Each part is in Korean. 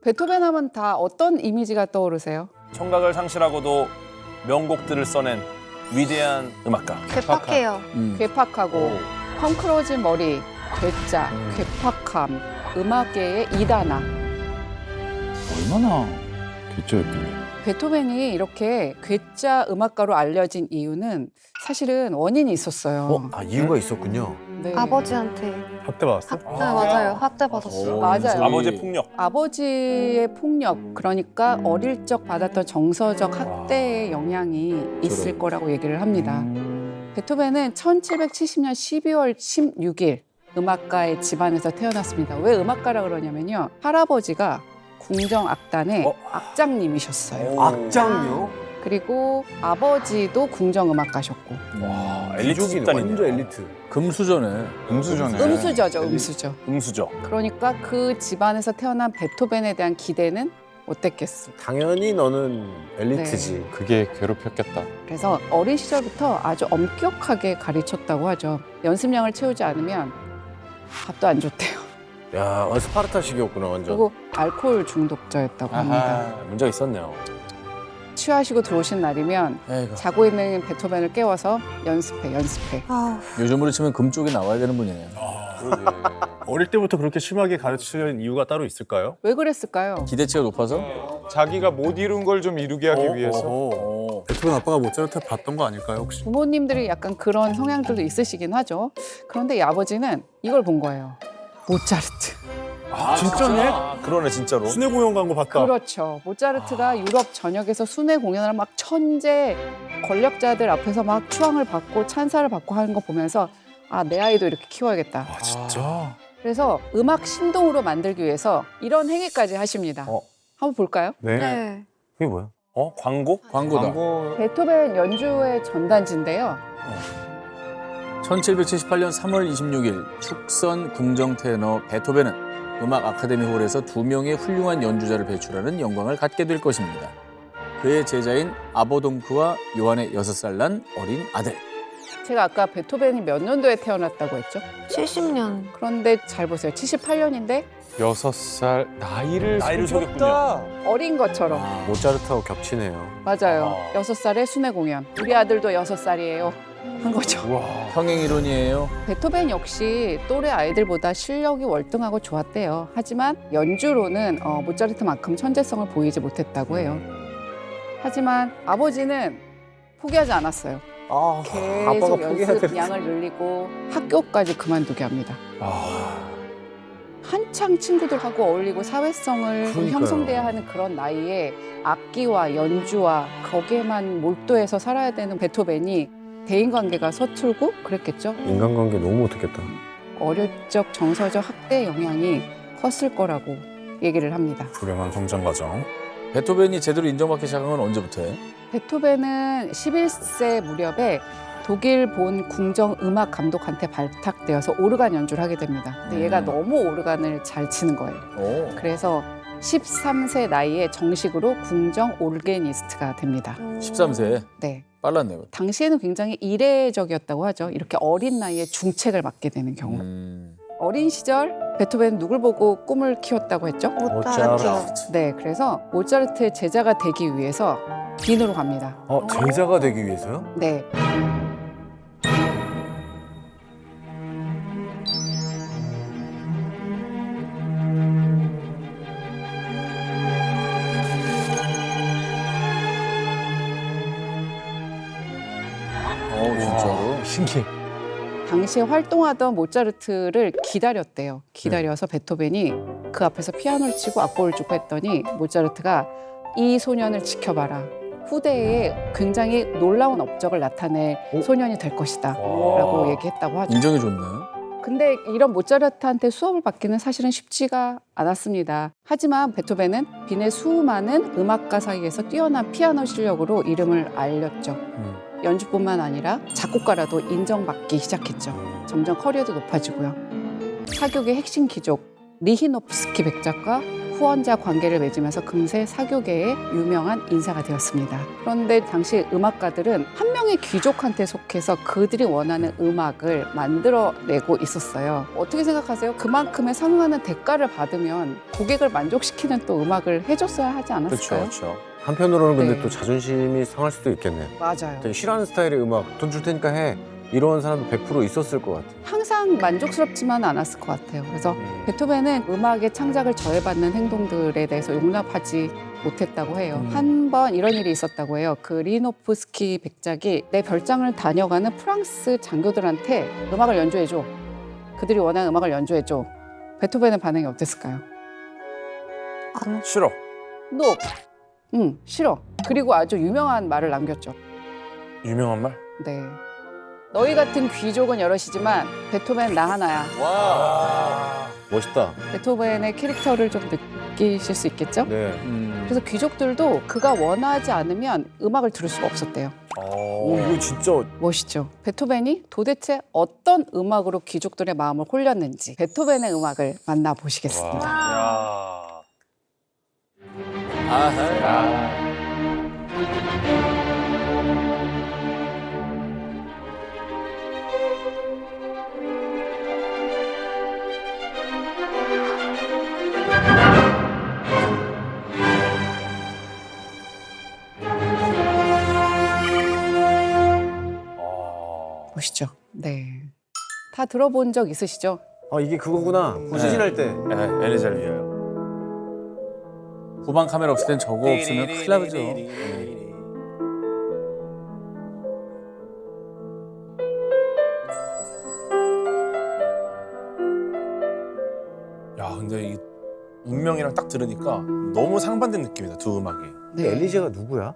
베토벤 하면 다 어떤 이미지가 떠오르세요? 청각을 상실하고도 명곡들을 써낸 위대한 음악가. 괴팍해요. 괴팍하고 펑크러진 머리, 괴짜, 괴팍함, 음악계의 이단아. 얼마나 개쩌였길래. 베토벤이 이렇게 괴짜 음악가로 알려진 이유는 사실은 원인이 있었어요. 이유가 있었군요. 네. 아버지한테 학대받았어? 맞아요. 학대받았어요. 맞아요. 아버지의 폭력. 아버지의 폭력, 그러니까 어릴 적 받았던 정서적 학대의 영향이 있을 거라고 얘기를 합니다. 베토벤은 1770년 12월 16일 음악가의 집안에서 태어났습니다. 왜 음악가라 그러냐면요. 할아버지가 궁정 악단의 악장님이셨어요. 악장요? 그리고 아버지도 궁정 음악가셨고. 와, 엘리트 완전 집단이네요. 엘리트. 금수저네. 음수전에. 음수저죠, 음수저. 음수저. 그러니까 그 집안에서 태어난 베토벤에 대한 기대는 어땠겠어. 당연히 너는 엘리트지. 그게 괴롭혔겠다. 그래서 어린 시절부터 아주 엄격하게 가르쳤다고 하죠. 연습량을 채우지 않으면 밥도 안 줬대요. 야, 스파르타식이었구나 완전. 그리고 알코올 중독자였다고 합니다. 문제가 있었네요. 취하시고 들어오신 날이면 에이구. 자고 있는 베토벤을 깨워서 연습해. 아우, 요즘으로 치면 금 쪽에 나와야 되는 분이네요. 어릴 때부터 그렇게 심하게 가르치는 이유가 따로 있을까요? 왜 그랬을까요? 기대치가 높아서? 자기가 못 이룬 걸 좀 이루게 하기 위해서. 베토벤 아빠가 모차르트 봤던 거 아닐까요 혹시? 부모님들이 약간 그런 성향들도 있으시긴 하죠. 그런데 이 아버지는 이걸 본 거예요. 모차르트. 진짜네? 그러네 진짜로. 순회 공연 간 거 봤다. 그렇죠. 모차르트가 유럽 전역에서 순회 공연을 막 천재 권력자들 앞에서 막 추앙을 받고 찬사를 받고 하는 거 보면서 아, 내 아이도 이렇게 키워야겠다. 아 진짜? 그래서 음악 신동으로 만들기 위해서 이런 행위까지 하십니다. 한번 볼까요? 네. 네. 그게 뭐야? 광고? 광고다. 베토벤 연주회 전단지인데요. 1778년 3월 26일 축선 궁정 테너 베토벤은 음악 아카데미 홀에서 2명의 훌륭한 연주자를 배출하는 영광을 갖게 될 것입니다. 그의 제자인 아보동크와 요한의 6살 난 어린 아들. 제가 아까 베토벤이 몇 년도에 태어났다고 했죠? 70년. 그런데 잘 보세요. 78년인데 6살 나이를 속였군요. 어린 것처럼. 모차르트하고 겹치네요. 맞아요. 6살에 순회 공연. 우리 아들도 6살이에요. 한 거죠. 평행 이론이에요. 베토벤 역시 또래 아이들보다 실력이 월등하고 좋았대요. 하지만 연주로는 모차르트만큼 천재성을 보이지 못했다고 해요. 하지만 아버지는 포기하지 않았어요. 아빠가 계속 포기해야 연습 돼. 양을 늘리고 학교까지 그만두게 합니다. 한창 친구들하고 어울리고 사회성을 좀 그러니까요. 형성돼야 하는 그런 나이에 악기와 연주와 거기에만 몰두해서 살아야 되는 베토벤이 대인관계가 서툴고 그랬겠죠. 인간관계 너무 못했겠다. 어릴 적 정서적 학대 영향이 컸을 거라고 얘기를 합니다. 불행한 성장 과정. 베토벤이 제대로 인정받기 시작한 건 언제부터예요? 베토벤은 11세 무렵에 독일 본 궁정 음악 감독한테 발탁되어서 오르간 연주를 하게 됩니다. 근데 얘가 너무 오르간을 잘 치는 거예요. 오. 그래서 13세 나이에 정식으로 궁정 오르게니스트가 됩니다. 13세. 네. 빨랐네요. 당시에는 굉장히 이례적이었다고 하죠. 이렇게 어린 나이에 중책을 맡게 되는 경우. 어린 시절 베토벤 누굴 보고 꿈을 키웠다고 했죠? 모차르트. 네, 그래서 모차르트의 제자가 되기 위해서 빈으로 갑니다. 제자가 되기 위해서요? 네. 진짜로? 신기해. 당시에 활동하던 모차르트를 기다렸대요. 기다려서 베토벤이 그 앞에서 피아노를 치고 악보를 주고 했더니 모차르트가 이 소년을 지켜봐라. 후대에 굉장히 놀라운 업적을 나타낼 소년이 될 것이다. 라고 얘기했다고 하죠. 인정이 좋네. 근데 이런 모차르트한테 수업을 받기는 사실은 쉽지가 않았습니다. 하지만 베토벤은 빈의 수많은 음악가 사이에서 뛰어난 피아노 실력으로 이름을 알렸죠. 연주뿐만 아니라 작곡가라도 인정받기 시작했죠. 점점 커리어도 높아지고요. 사교계 핵심 귀족 리히노프스키 백작과 후원자 관계를 맺으면서 금세 사교계의 유명한 인사가 되었습니다. 그런데 당시 음악가들은 한 명의 특정의 귀족한테 속해서 그들이 원하는 음악을 만들어내고 있었어요. 어떻게 생각하세요? 그만큼의 상응하는 대가를 받으면 고객을 만족시키는 또 음악을 해줬어야 하지 그렇죠, 않았을까요? 그렇죠. 한편으로는 근데 네. 또 자존심이 상할 수도 있겠네요. 맞아요. 되게 싫어하는 스타일의 음악 돈 줄 테니까 해. 이런 사람도 100% 있었을 것 같아요. 항상 만족스럽지만은 않았을 것 같아요. 그래서 베토벤은 음악의 창작을 저해받는 행동들에 대해서 용납하지 못했다고 해요. 한 번 이런 일이 있었다고 해요. 그 리노프스키 백작이 내 별장을 다녀가는 프랑스 장교들한테 음악을 연주해줘. 그들이 원하는 음악을 연주해줘. 베토벤의 반응이 어땠을까요? 안 싫어. No. 싫어. 그리고 아주 유명한 말을 남겼죠. 유명한 말? 네. 너희 같은 귀족은 여럿이지만 베토벤 나 하나야. 멋있다. 베토벤의 캐릭터를 좀 느끼실 수 있겠죠? 네. 그래서 귀족들도 그가 원하지 않으면 음악을 들을 수가 없었대요. 오, 이거 진짜 멋있죠? 베토벤이 도대체 어떤 음악으로 귀족들의 마음을 홀렸는지 베토벤의 음악을 만나보시겠습니다. 야. 아하. 보시죠. 네. 다 들어본 적 있으시죠? 아 이게 그거구나. 시즌할 때. 네, 엘리자리아요. 후방 카메라 없을 땐 저거 없으면 큰일 나죠. 야, 근데 이 운명이랑 딱 들으니까 너무 상반된 느낌이다, 두 음악이. 근데 엘리제가 누구야?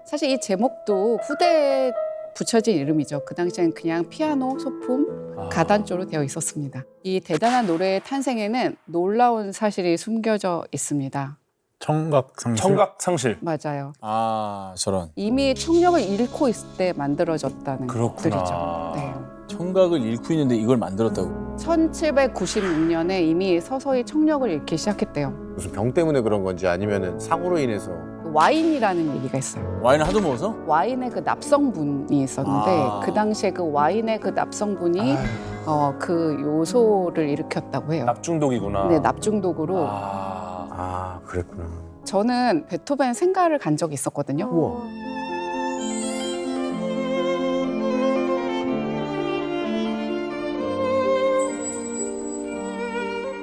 사실 이 제목도 후대에 붙여진 이름이죠. 그 당시엔 그냥 피아노, 소품, 가단조로 되어 있었습니다. 이 대단한 노래의 탄생에는 놀라운 사실이 숨겨져 있습니다. 청각상실. 청각상실. 맞아요. 아, 저런. 이미 청력을 잃고 있을 때 만들어졌다는 그렇구나. 것들이죠. 네. 청각을 잃고 있는데 이걸 만들었다고. 1796년에 이미 서서히 청력을 잃기 시작했대요. 무슨 병 때문에 그런 건지 아니면 사고로 인해서. 와인이라는 얘기가 있어요. 와인을 하도 먹어서? 와인의 그 납성분이 있었는데 아. 그 당시에 그 와인의 그 납성분이 그 요소를 일으켰다고 해요. 납중독이구나. 네, 납중독으로. 아 그랬구나. 저는 베토벤 생가를 간 적이 있었거든요. 우와.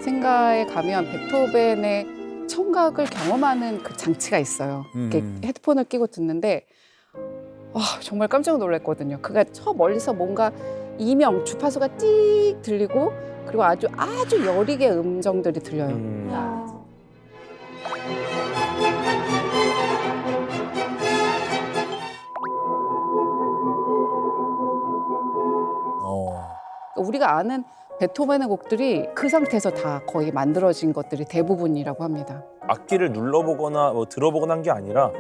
생가에 가면 베토벤의 청각을 경험하는 그 장치가 있어요. 이렇게 헤드폰을 끼고 듣는데 와, 정말 깜짝 놀랐거든요. 그가 저 멀리서 뭔가 이명, 주파수가 띡 들리고 그리고 아주 여리게 음정들이 들려요. 우리가 아는 베토벤의 곡들이 그 상태에서 다 거의 만들어진 것들이 대부분이라고 합니다. 악기를 눌러보거나 뭐 들어보거나 한 게 아니라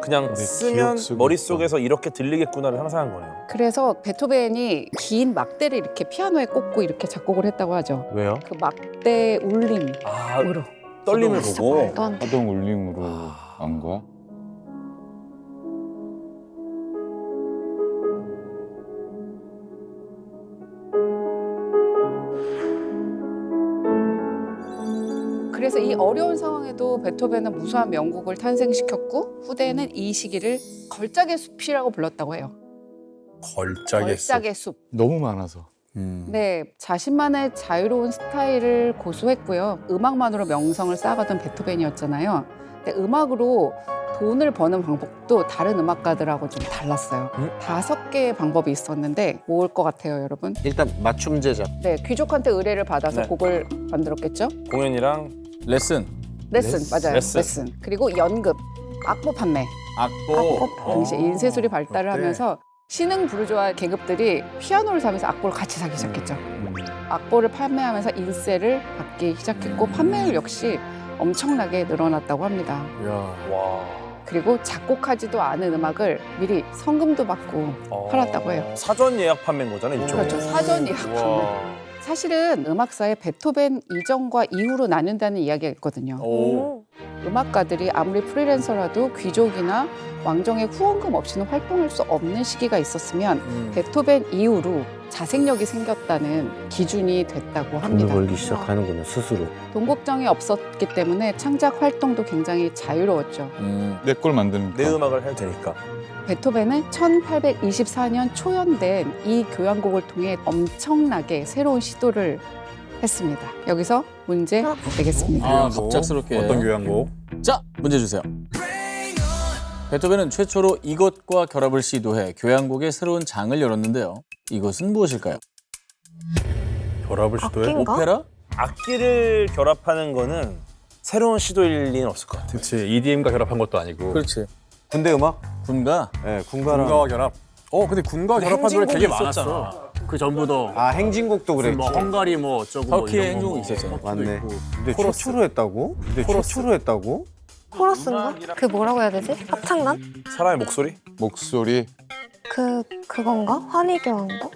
그냥 쓰면 기억 속에 머릿속에서 이렇게 들리겠구나를 상상한 거예요. 그래서 베토벤이 긴 막대를 이렇게 피아노에 꽂고 이렇게 작곡을 했다고 하죠. 왜요? 그 막대 울림으로. 아, 떨림을 보고. 말도 안 돼. 하동 울림으로 안 거야? 그래서 이 어려운 상황에도 베토벤은 무수한 명곡을 탄생시켰고 후대에는 이 시기를 걸작의 숲이라고 불렀다고 해요. 걸작의 숲. 너무 많아서. 네, 자신만의 자유로운 스타일을 고수했고요. 음악만으로 명성을 쌓아가던 베토벤이었잖아요. 근데 음악으로 돈을 버는 방법도 다른 음악가들하고 좀 달랐어요. 5개의 방법이 있었는데 뭘 것 같아요, 여러분? 일단 맞춤 제작. 네, 귀족한테 의뢰를 받아서 네. 곡을 만들었겠죠? 공연이랑 레슨, 레슨, 맞아요. 레슨. 레슨. 그리고 연극, 악보 판매. 악보. 당시 인쇄술이 발달을 하면서 신흥 부르주아 계급들이 피아노를 사면서 악보를 같이 사기 시작했죠. 악보를 판매하면서 인세를 받기 시작했고 판매율 역시 엄청나게 늘어났다고 합니다. 야. 와. 그리고 작곡하지도 않은 음악을 미리 성금도 받고 팔았다고 해요. 사전 예약 판매인 거잖아요, 일종의. 그렇죠. 사전 예약 판매. 와. 사실은 음악사에 베토벤 이전과 이후로 나뉜다는 이야기가 있거든요. 오. 음악가들이 아무리 프리랜서라도 귀족이나 왕정의 후원금 없이는 활동할 수 없는 시기가 있었으면 베토벤 이후로 자생력이 생겼다는 기준이 됐다고 돈을 합니다. 벌기 시작하는구나 스스로. 돈 걱정이 없었기 때문에 창작 활동도 굉장히 자유로웠죠. 내 걸 만드는 내 음악을 해도 되니까. 베토벤은 1824년 초연된 이 교향곡을 통해 엄청나게 새로운 시도를 했습니다. 여기서 문제 내겠습니다. 아, 갑작스럽게. 어떤 교향곡? 자, 문제 주세요. 베토벤은 최초로 이것과 결합을 시도해 교향곡의 새로운 장을 열었는데요. 이것은 무엇일까요? 결합을 시도해? 악기인가? 오페라? 악기를 결합하는 거는 새로운 시도일 리는 없을 것 같아요. 그렇지. EDM과 결합한 것도 아니고. 그렇지. 군대 음악? 군가? 네, 군가랑. 군가와 결합. 근데 군가와 결합한 노래 행진곡이 되게 있었잖아. 많았어. 그 전부도 아 행진곡도 그랬지. 뭐 헝가리 뭐 어쩌고 터키의 이런 거 행진곡 있었잖아. 맞네. 근데 코러스. 최초로 했다고? 최초로 했다고? 코러스인가? 그 뭐라고 해야 되지? 합창단? 사람의 목소리? 목소리 그건가? 환희교향인가?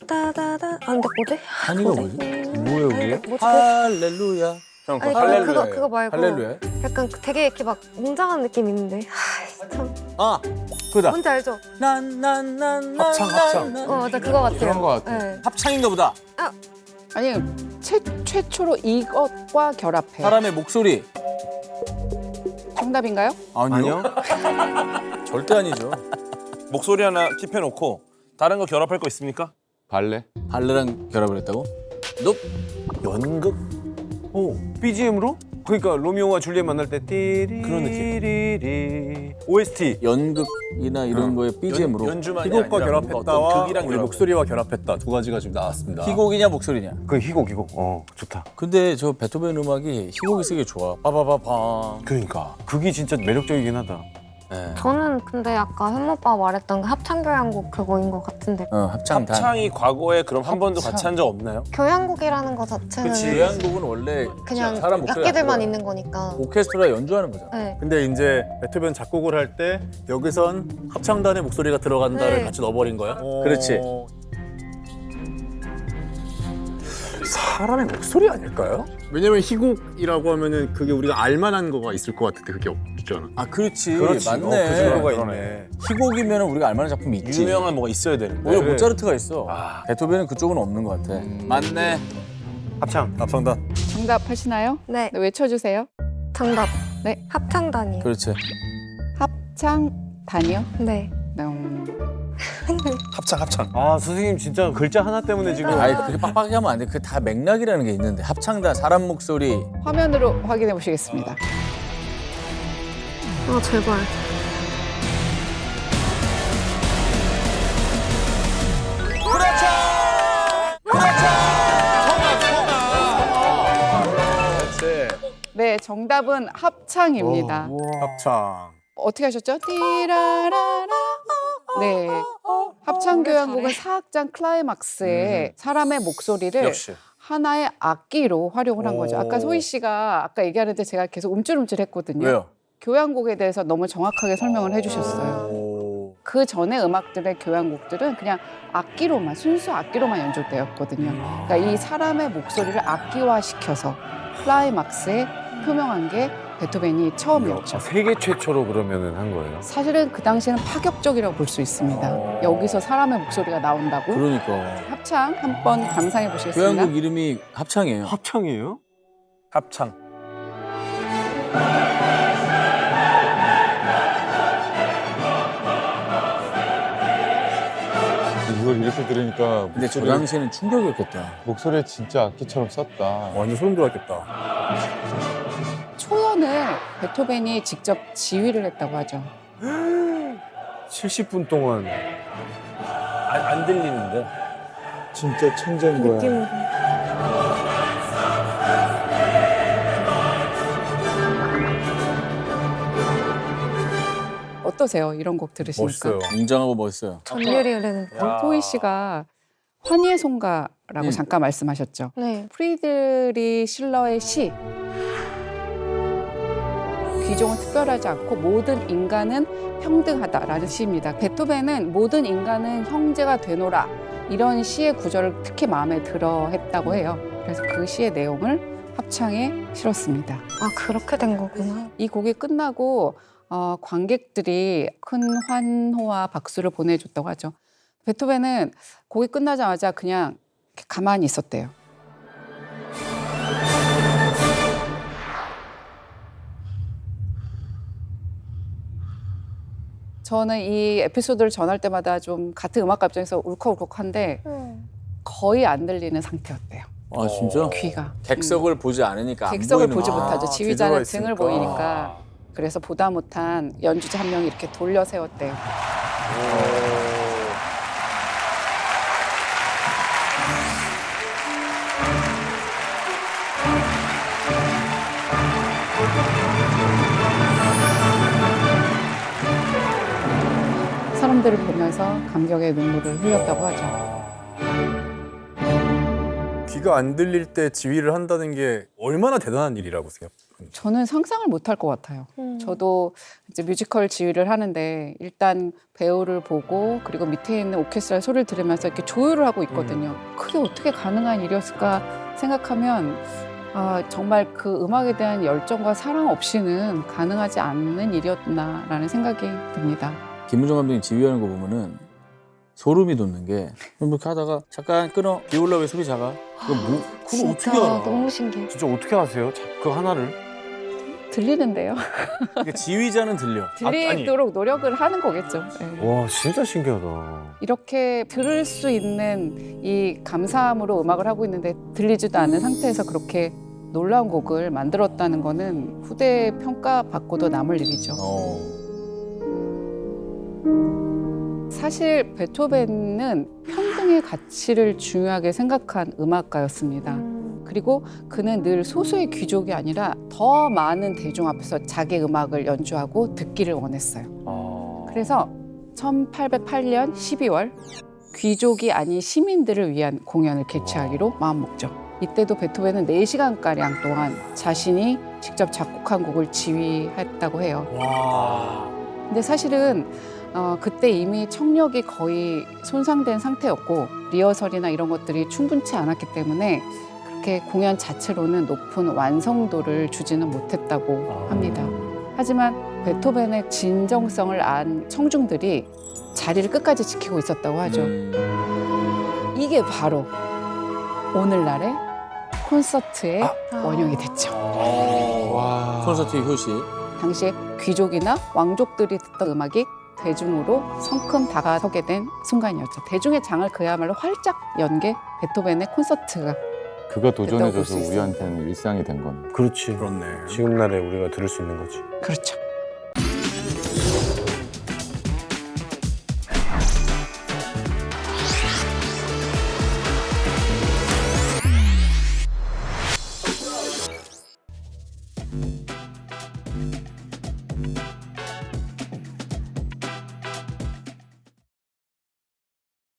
따다다. 아 근데 뭐지? 한이가 뭐지? 뭐예요, 그게? 뭐지? 할렐루야. 형, 아니 할렐루야. 그거 말고 할렐루야? 약간 되게 이렇게 막 웅장한 느낌 있는데 참 아, 그다. 뭔지 알죠? 난난난 합창. 맞아 그거 같아요. 그런 거 같아. 네. 합창인가 보다. 아니 최초로 이것과 결합해. 사람의 목소리. 정답인가요? 아니요. 절대 아니죠. 목소리 하나 킵해놓고 다른 거 결합할 거 있습니까? 발레 발레랑 결합을 했다고? 너 연극? 오, BGM으로? 그러니까 로미오와 줄리엣 만날 때 띠리 그런 느낌. OST. 연극이나 이런 거에 BGM으로. 연주만이 희곡과 아니라 뭔가 결합했다와 어떤 극이랑 우리 결합. 목소리와 결합했다. 두 가지가 지금 나왔습니다. 희곡이냐 목소리냐. 그 희곡. 좋다. 근데 저 베토벤 음악이 희곡이 쓰기 좋아. 빠바바방. 그러니까. 그게 진짜 매력적이긴 하다. 네. 저는 근데 아까 현모 오빠가 말했던 그 합창교향곡 그거인 것 같은데 합창단. 합창이 과거에 그럼 한 번도 같이 한 적 없나요? 교향곡이라는 거 자체는 교향곡은 원래 그냥 사람 목소리 악기들만 안 있는 거니까. 오케스트라 연주하는 거잖아. 네. 근데 이제 베토벤 작곡을 할 때 여기선 합창단의 목소리가 들어간다를 네. 같이 넣어버린 거야? 그렇지. 사람의 목소리 아닐까요? 왜냐면 희곡이라고 하면은 그게 우리가 알만한 거가 있을 것 같은데 그게 없잖아. 아 그렇지. 그렇지. 맞네. 그 정도가 그러네. 있네. 희곡이면 우리가 알만한 작품이 있지. 유명한 뭐가 있어야 되는데. 오히려 그래. 모차르트가 있어. 아. 베토벤은 그쪽은 없는 것 같아. 맞네. 합창. 합창단. 정답하시나요? 네, 네, 외쳐주세요. 정답. 네. 합창단이에요. 그렇지. 합창단이요? 네. 합창. 아 선생님 진짜 글자 하나 때문에 지금. 아니 그렇게 빡빡하게 하면 안 돼. 그 다 맥락이라는 게 있는데 합창단, 사람 목소리. 화면으로 확인해 보시겠습니다. 아 제발. 네, 정답은 합창입니다. 합창. 어떻게 하셨죠? 띠라라라. 네. 합창교향곡은 사악장 클라이막스에 사람의 목소리를 역시. 하나의 악기로 활용을 한 거죠. 아까 소희 씨가 아까 얘기하는데 제가 계속 움찔움찔했거든요. 왜요? 교향곡에 대해서 너무 정확하게 설명을 해주셨어요. 오. 그 전에 음악들의 교향곡들은 그냥 악기로만 순수 악기로만 연주되었거든요. 그러니까 이 사람의 목소리를 악기화시켜서 클라이막스에 표명한 게 베토벤이 처음이었죠. 세계 최초로 그러면은 한 거예요. 사실은 그 당시에는 파격적이라고 볼 수 있습니다. 여기서 사람의 목소리가 나온다고. 그러니까. 합창 한번 감상해 보시겠습니다. 교향곡 이름이 합창이에요. 합창이에요? 합창. 이걸 이렇게 들으니까 근데 저 당시에는 충격이었겠다. 목소리에 진짜 악기처럼 썼다. 완전 소름 돋았겠다. 초연을 베토벤이 직접 지휘를 했다고 하죠. 70분 동안. 안 들리는데. 진짜 천재인 거야. 느낌으로. 어떠세요? 이런 곡 들으시니까? 멋있어요. 웅장하고 멋있어요. 전율이 흐르는. 소희 씨가 환희의 송가라고 잠깐 말씀하셨죠. 네. 프리드리 실러의 시 귀종은 특별하지 않고 모든 인간은 평등하다라는 시입니다. 베토벤은 모든 인간은 형제가 되노라 이런 시의 구절을 특히 마음에 들어 했다고 해요. 그래서 그 시의 내용을 합창에 실었습니다. 아 그렇게 된 거구나. 이 곡이 끝나고 관객들이 큰 환호와 박수를 보내줬다고 하죠. 베토벤은 곡이 끝나자마자 그냥 이렇게 가만히 있었대요. 저는 이 에피소드를 전할 때마다 좀 같은 음악 감정에서 울컥울컥한데 거의 안 들리는 상태였대요. 아 진짜? 귀가. 객석을 보지 않으니까 안 객석을 보이는 보지 거야. 못하죠. 제조가 지휘자는 있으니까. 등을 보이니까. 그래서 보다 못한 연주자 한 명이 이렇게 돌려 세웠대요. 사람들을 보면서 감격의 눈물을 흘렸다고 하죠. 귀가 안 들릴 때 지휘를 한다는 게 얼마나 대단한 일이라고 생각해요. 저는 상상을 못할 것 같아요. 저도 이제 뮤지컬 지휘를 하는데 일단 배우를 보고 그리고 밑에 있는 오케스트라 소리를 들으면서 이렇게 조율을 하고 있거든요. 그게 어떻게 가능한 일이었을까 생각하면 정말 그 음악에 대한 열정과 사랑 없이는 가능하지 않는 일이었나라는 생각이 듭니다. 김은정 감독이 지휘하는 거 보면은 소름이 돋는 게 이렇게 하다가 잠깐 끊어 비올라 왜 소리 작아? 그거 뭐 그걸 어떻게 진짜 알아? 너무 신기해. 진짜 어떻게 하세요? 그 하나를? 들리는데요. 그러니까 지휘자는 들려. 들리도록 노력을 하는 거겠죠. 네. 와 진짜 신기하다. 이렇게 들을 수 있는 이 감사함으로 음악을 하고 있는데 들리지도 않는 상태에서 그렇게 놀라운 곡을 만들었다는 거는 후대 평가받고도 남을 일이죠. 사실 베토벤은 평등의 가치를 중요하게 생각한 음악가였습니다. 그리고 그는 늘 소수의 귀족이 아니라 더 많은 대중 앞에서 자기 음악을 연주하고 듣기를 원했어요. 그래서 1808년 12월 귀족이 아닌 시민들을 위한 공연을 개최하기로 마음먹죠. 이때도 베토벤은 4시간가량 동안 자신이 직접 작곡한 곡을 지휘했다고 해요. 근데 사실은 그때 이미 청력이 거의 손상된 상태였고 리허설이나 이런 것들이 충분치 않았기 때문에 그렇게 공연 자체로는 높은 완성도를 주지는 못했다고 합니다. 하지만 베토벤의 진정성을 안 청중들이 자리를 끝까지 지키고 있었다고 하죠. 이게 바로 오늘날의 콘서트의 원흉이 됐죠. 콘서트의 효시. 당시에 귀족이나 왕족들이 듣던 음악이 대중으로 성큼 다가서게 된 순간이었죠. 대중의 장을 그야말로 활짝 연 게 베토벤의 콘서트가 그가 볼수 도전해줘서 있어요. 우리한테는 일상이 된 건. 그렇지. 그렇네. 지금 날에 우리가 들을 수 있는 거지. 그렇죠.